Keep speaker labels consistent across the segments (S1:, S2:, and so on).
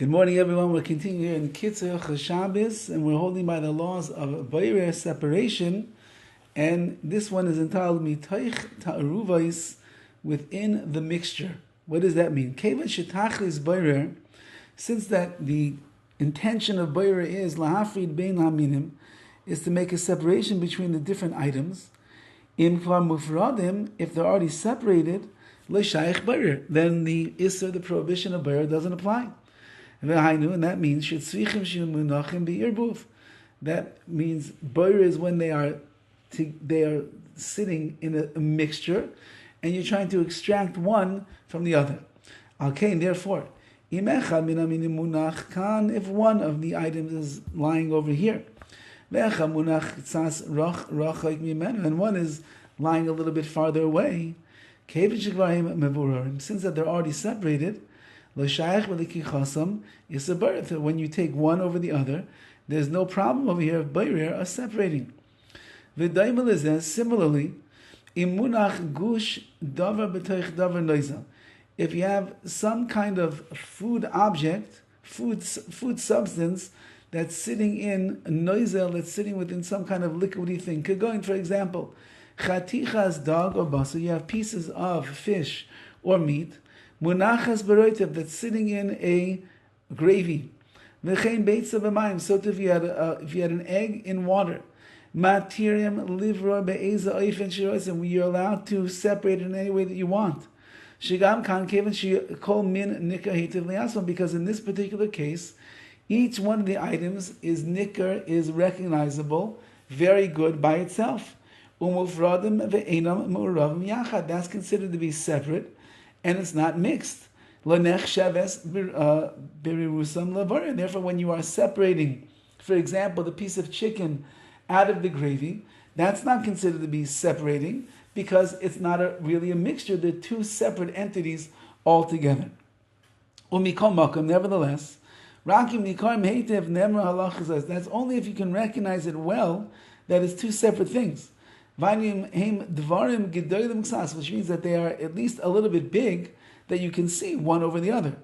S1: Good morning, everyone. We're continuing here in KITZUR, SHABBOS, and we're holding by the laws of Boirer separation. And this one is entitled Mitoich Ta'aruvais, within the mixture. What does that mean? Kevan shetachlis Boirer, since that the intention of Boirer is lahafrid bein haminim, is to make a separation between the different items. Im kvar mufradim, if they're already separated, l'shayich Boirer, then the Isser, the prohibition of Boirer, doesn't apply. And that means that means boirer is when they are sitting in a mixture, and you're trying to extract one from the other. Okay, and therefore, if one of the items is lying over here, and one is lying a little bit farther away, since that they're already separated, when you take one over the other, there's no problem over here of boirer are separating. Similarly, if you have some kind of food object, food substance that's sitting in a noizel, that's sitting within some kind of liquidy thing. Going, for example, chatichas dog or basa, you have pieces of fish or meat, munachas beroitev, that's sitting in a gravy. V'chein beitza b'mayim. So if you had an egg in water, matiriam livra be'eza oifen shirosim, you're allowed to separate it in any way that you want. Shigam kan kevan shekol min nikar hitiv liasman, because in this particular case, each one of the items is nikar, is recognizable, very good by itself. Umufradim ve'enam mu'ravim yachad. That's considered to be separate, and it's not mixed. Therefore, when you are separating, for example, the piece of chicken out of the gravy, that's not considered to be separating, because it's not really a mixture. They're two separate entities altogether. Nevertheless, that's only if you can recognize it well, that it's two separate things. Which means that they are at least a little bit big, that you can see one over the other.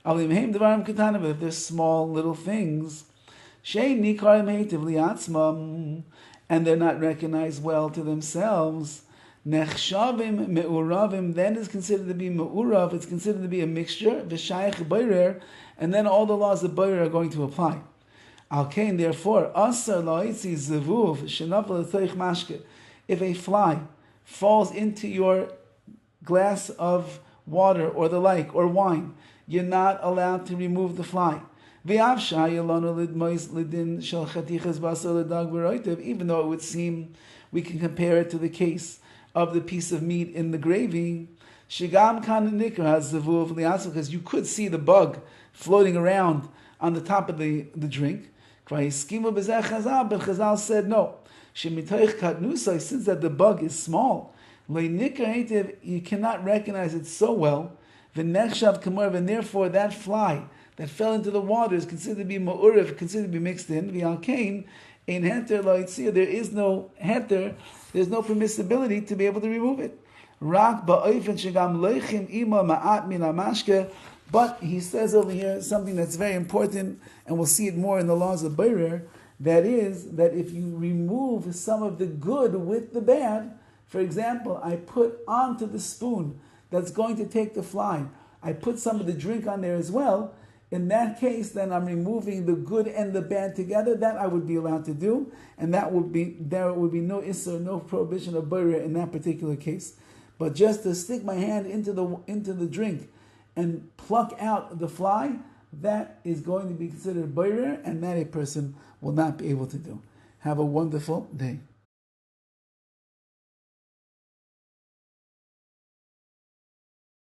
S1: But if they're small little things, and they're not recognized well to themselves, then it's considered to be me'urav, it's considered to be a mixture, and then all the laws of boirer are going to apply. Therefore, if a fly falls into your glass of water or the like, or wine, you're not allowed to remove the fly. Even though it would seem we can compare it to the case of the piece of meat in the gravy, because you could see the bug floating around on the top of the drink. But Chazal said no. Since that the bug is small, you cannot recognize it so well, and therefore that fly that fell into the water is considered to be ma'urif, considered to be mixed in. There is no heter, there's no permissibility to be able to remove it. But he says over here something that's very important, and we'll see it more in the laws of boirer. That is, that if you remove some of the good with the bad, for example, I put onto the spoon that's going to take the fly, I put some of the drink on there as well, in that case, then I'm removing the good and the bad together. That I would be allowed to do, and there would be no issur, no prohibition of boirer in that particular case. But just to stick my hand into the drink and pluck out the fly, that is going to be considered boirer, and that a person will not be able to do. Have a wonderful day.